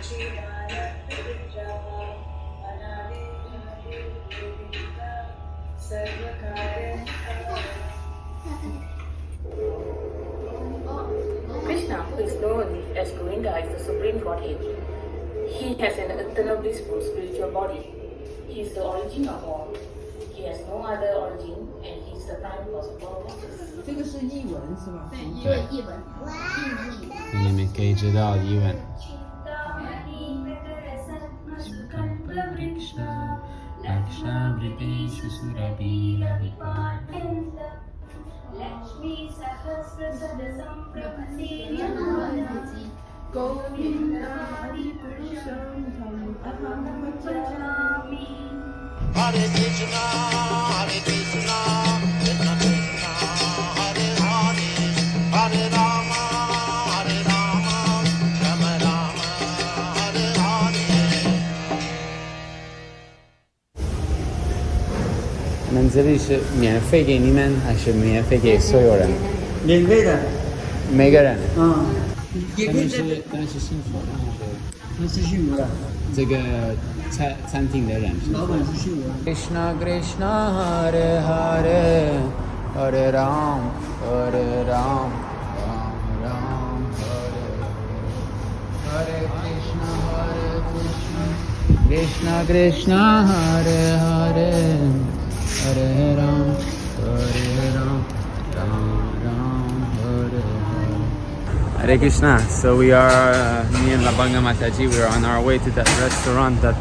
Krishna, who is known as Govinda, is the supreme godhead. He has an eternal blissful spiritual body. He is the origin of all. He has no other origin, and he is the prime cause of all causes. 这个是译文是吧？对，译文。你们可以知道译文。Hare Krishna, Hare Krishna, Krishna Krishna, Hare Hare, Hare Rama, Hare Rama, Rama Rama, Hare Hare. 你们这里是免费给你们，还是免费给所有人？免费的。每个人。也可以在。但是幸福的还是？那是幸福的。这个餐厅的人是老板是幸福的。Krishna Krishna Hare Hare Hare Ram Hare Ram Ram Ram Hare Hare Krishna Hare Krishna Krishna Krishna Hare Hare Hare Ram Hare Ram Ram Ram Hare Hare. Hare Krishna. So we are, me and Labanga Mataji, we are on our way to that restaurant that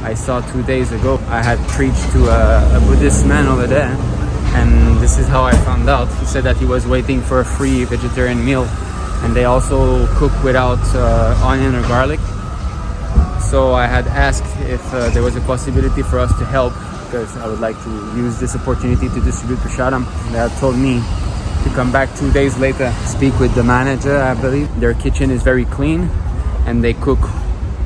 I saw 2 days ago. I had preached to a Buddhist man over there, and this is how I found out. He said that he was waiting for a free vegetarian meal, and they also cook without onion or garlic. So I had asked if there was a possibility for us to help, because I would like to use this opportunity to distribute prasadam. They had told me to come back 2 days later, speak with the manager, I believe. Their kitchen is very clean, and they cook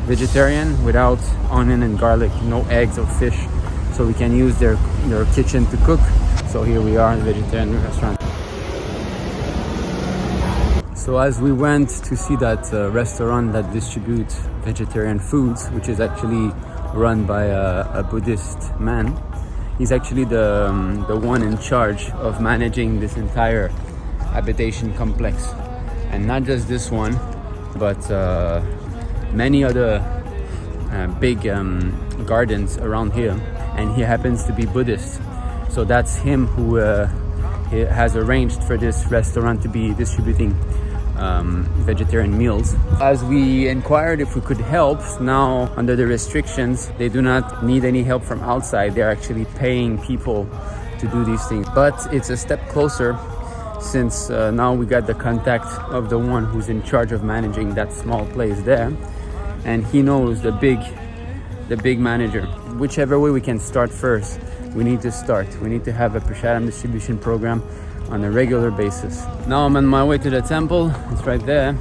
vegetarian without onion and garlic, no eggs or fish. So we can use their kitchen to cook. So here we are in the vegetarian restaurant. So as we went to see that restaurant that distributes vegetarian foods, which is actually run by a Buddhist man, he's actually the one in charge of managing this entire habitation complex. And not just this one, but many other big gardens around here. And he happens to be Buddhist. So that's him who has arranged for this restaurant to be distributing vegetarian meals. As we inquired if we could help, now under the restrictions, they do not need any help from outside. They're actually paying people to do these things. But it's a step closer, since now we got the contact of the one who's in charge of managing that small place there, and he knows the big manager. Whichever way we can start first, we need to start. We need to have a prasadam distribution program on a regular basis. Now I'm on my way to the temple. It's right there.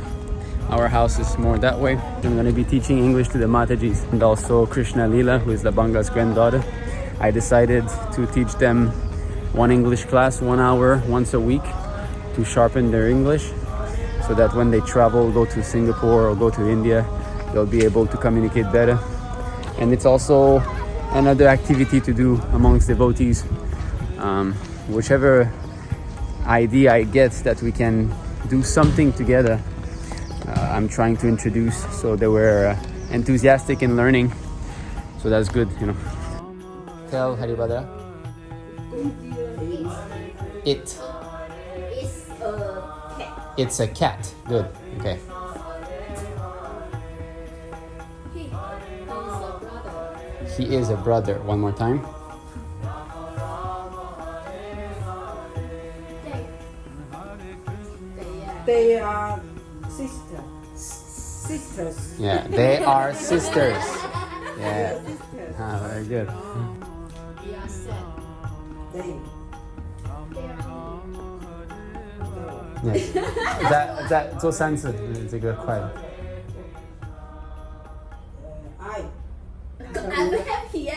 Our house is more that way. I'm going to be teaching English to the Matajis, and also Krishna Leela, who is the Banga's granddaughter. I decided to teach them one English class, 1 hour once a week, to sharpen their English, so that when they travel, go to Singapore or go to India, they'll be able to communicate better. And it's also another activity to do amongst devotees. Whichever idea I get that we can do something together, I'm trying to introduce, so they were enthusiastic in learning, so that's good, you know. Tell Haribada. It's a cat. It's a cat. Good. Okay. He is a brother. One more time. They are sisters. Yeah, they are sisters. Yeah. Very good. They. Yes. 再做3次，这个快了。I. I'm happy 啊！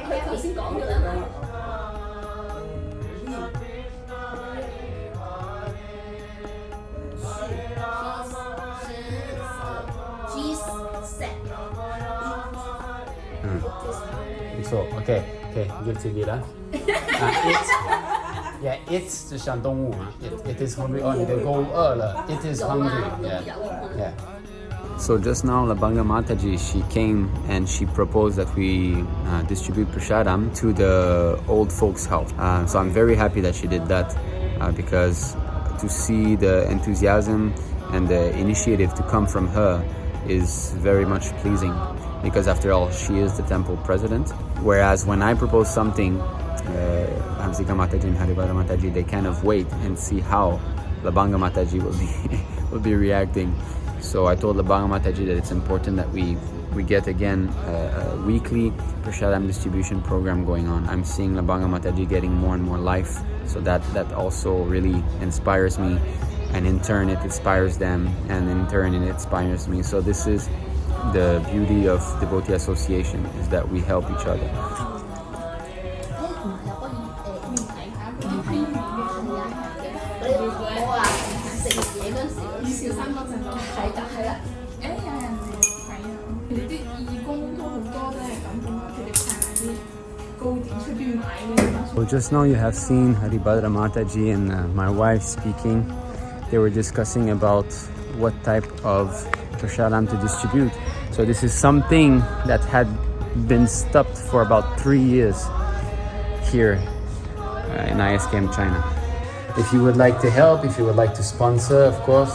佢頭先講㗎啦。She's 不错 OK give to Lila it 就像动物嘛 it is hungry 你的狗饿了 it is hungry yeah So just now, Labanga Mataji, she came and she proposed that we distribute Prasadam to the old folks' house. So I'm very happy that she did that because to see the enthusiasm and the initiative to come from her is very much pleasing because after all, she is the temple president. Whereas when I propose something, Hamsika Mataji and Haribara Mataji, they kind of wait and see how Labanga Mataji will be reacting. So I told Labanga Mataji that it's important that we get again a weekly Prasadam distribution program going on. I'm seeing Labanga Mataji getting more and more life, so that also really inspires me, and in turn it inspires them, and in turn it inspires me. So this is the beauty of devotee association, is that we help each other. So just now you have seen Haribhadra Mataji and my wife speaking. They were discussing about what type of prasadam to distribute. So this is something that had been stopped for about 3 years here in ISKM China. If you would like to help, if you would like to sponsor, of course,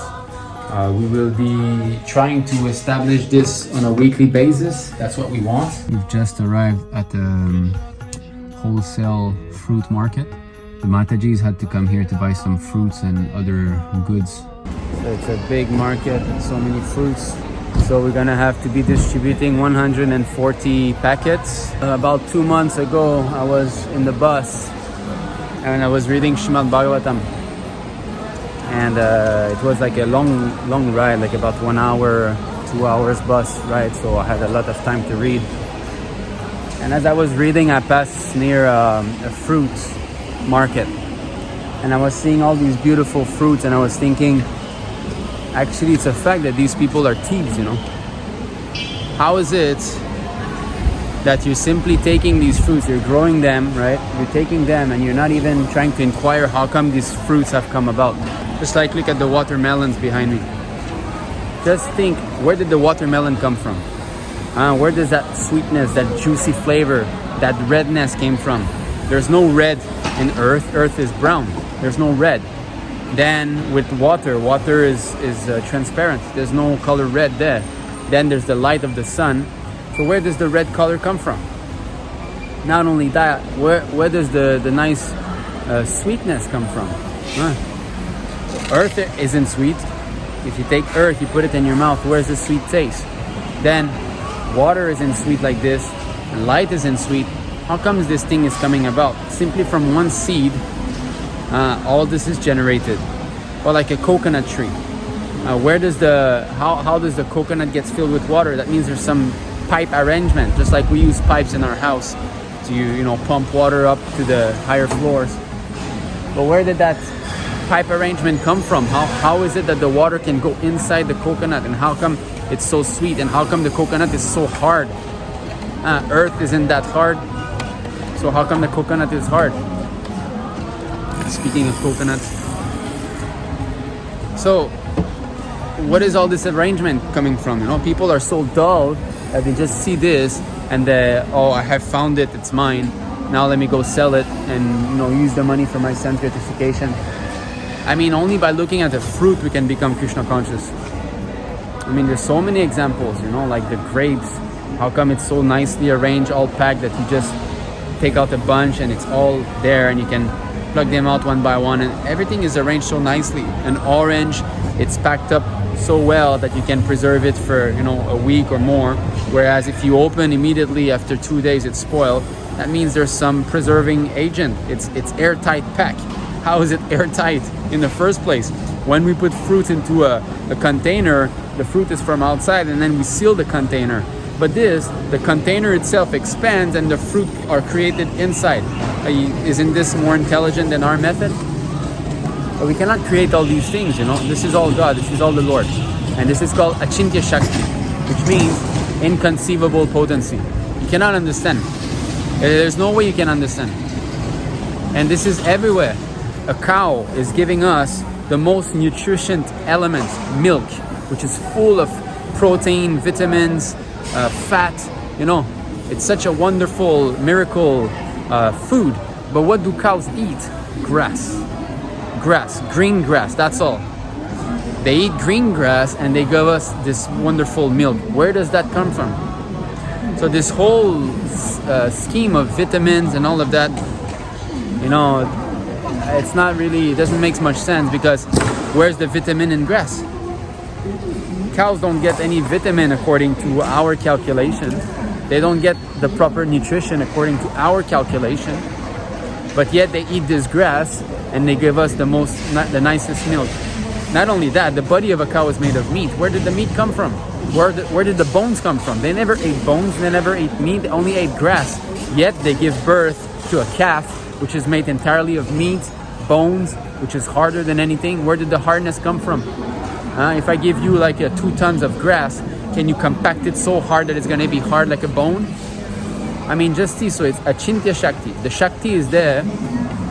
we will be trying to establish this on a weekly basis. That's what we want. We've just arrived at the wholesale fruit market. The Matajis had to come here to buy some fruits and other goods. So it's a big market and so many fruits. So we're gonna have to be distributing 140 packets. About 2 months ago, I was in the bus and I was reading Srimad Bhagavatam. And it was like a long ride, like about 1 hour, 2 hours bus ride. So I had a lot of time to read. And as I was reading, I passed near a fruit market. And I was seeing all these beautiful fruits and I was thinking, actually it's a fact that these people are thieves, you know. How is it that you're simply taking these fruits, you're growing them, right? You're taking them and you're not even trying to inquire how come these fruits have come about. Just like look at the watermelons behind me. Just think, where did the watermelon come from? Where does that sweetness, that juicy flavor, that redness came from? There's no red in earth. Earth is brown. There's no red. Then with water is transparent. There's no color red there. Then there's the light of the sun. So where does the red color come from? Not only that, where does the nice sweetness come from? Earth isn't sweet. If you take earth, you put it in your mouth, where's the sweet taste? Then water isn't sweet like this, and light isn't sweet. How comes this thing is coming about? Simply from one seed, all this is generated. Or like a coconut tree. How does the coconut get filled with water? That means there's some pipe arrangement, just like we use pipes in our house to pump water up to the higher floors. But where did that pipe arrangement come from? How is it that the water can go inside the coconut, and how come it's so sweet, and how come the coconut is so hard? Earth isn't that hard, so how come the coconut is hard? Speaking of coconuts, so what is all this arrangement coming from? People are so dull that they just see this and I have found it, it's mine, now let me go sell it and use the money for my sense gratification. I mean, only by looking at the fruit we can become Krishna conscious. I mean, there's so many examples, like the grapes. How come it's so nicely arranged, all packed, that you just take out a bunch and it's all there and you can plug them out one by one, and everything is arranged so nicely. An orange, it's packed up so well that you can preserve it for a week or more, whereas if you open immediately after 2 days it's spoiled. That means there's some preserving agent. It's airtight pack. How is it airtight in the first place? When we put fruit into a container, the fruit is from outside and then we seal the container. But the container itself expands and the fruit are created inside. Isn't this more intelligent than our method? But we cannot create all these things, This is all God, this is all the Lord. And this is called Achintya Shakti, which means inconceivable potency. You cannot understand. There's no way you can understand. And this is everywhere. A cow is giving us the most nutrient element, milk, which is full of protein, vitamins, fat. You know, it's such a wonderful miracle food. But what do cows eat? Grass, green grass, that's all. They eat green grass and they give us this wonderful milk. Where does that come from? So this whole scheme of vitamins and all of that, you know, it's not really, it doesn't make much sense, because where's the vitamin in grass? Cows don't get any vitamin according to our calculation. They don't get the proper nutrition according to our calculation. But yet they eat this grass and they give us the nicest milk. Not only that, the body of a cow is made of meat. Where did the meat come from? Where did the bones come from? They never ate bones, they never ate meat, they only ate grass. Yet they give birth to a calf, which is made entirely of meat, bones, which is harder than anything. Where did the hardness come from? If I give you like 2 tons of grass, can you compact it so hard that it's going to be hard like a bone? I mean, just see. So it's Achintya Shakti. The Shakti is there.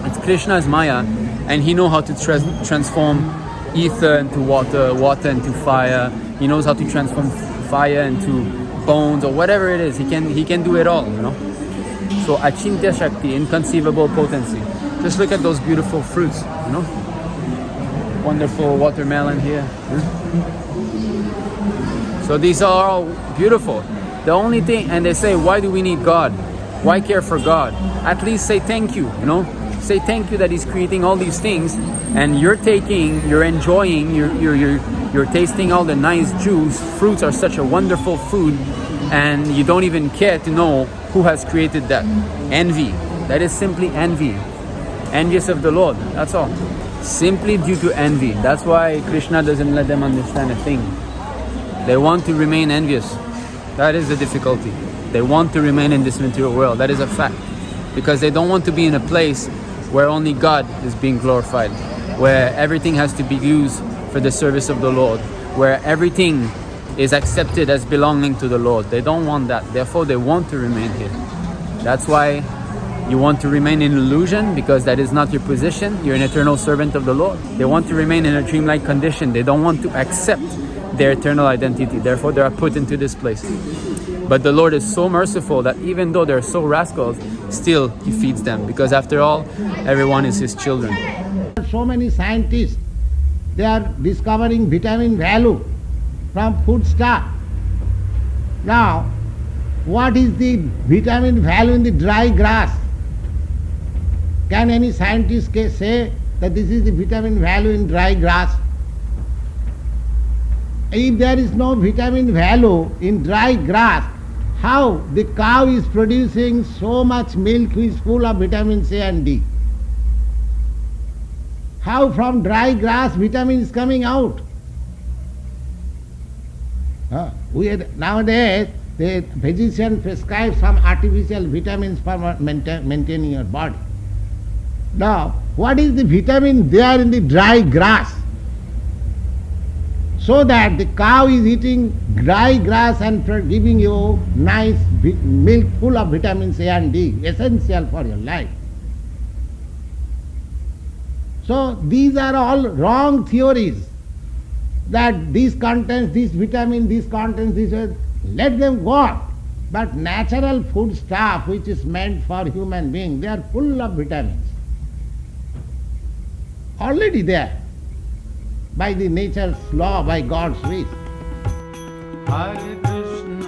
It's Krishna's Maya, and he knows how to transform ether into water, water into fire. He knows how to transform fire into bones or whatever it is. He can do it all, you know. So Achintya Shakti, inconceivable potency. Just look at those beautiful fruits, you know. Wonderful watermelon here. So these are all beautiful. The only thing, and they say, why do we need God? Why care for God? At least say thank you, you know. Say thank you that He's creating all these things, and you're enjoying, you're tasting all the nice juice. Fruits are such a wonderful food, and you don't even care to know who has created that. Envy. That is simply envy. Envious of the Lord. That's all. Simply due to envy. That's why Krishna doesn't let them understand a thing. They want to remain envious. That is the difficulty. They want to remain in this material world. That is a fact. Because they don't want to be in a place where only God is being glorified, where everything has to be used for the service of the Lord, where everything is accepted as belonging to the Lord. They don't want that. Therefore, they want to remain here. That's why you want to remain in illusion, because that is not your position. You're an eternal servant of the Lord. They want to remain in a dreamlike condition. They don't want to accept their eternal identity. Therefore, they are put into this place. But the Lord is so merciful that even though they're so rascals, still He feeds them, because after all, everyone is His children. So many scientists, they are discovering vitamin value from food stuff. Now, what is the vitamin value in the dry grass? Can any scientist say that this is the vitamin value in dry grass? If there is no vitamin value in dry grass, how the cow is producing so much milk which is full of vitamins A and D? How from dry grass vitamin is coming out? Nowadays, the physician prescribes some artificial vitamins for maintaining your body. Now, what is the vitamin there in the dry grass? So that the cow is eating dry grass and giving you nice milk full of vitamins A and D, essential for your life. So these are all wrong theories, that this contains this vitamin, this contains this, let them go on. But natural food stuff which is meant for human being, they are full of vitamins. Already there, by the nature's law, by God's wish. Hare Krishna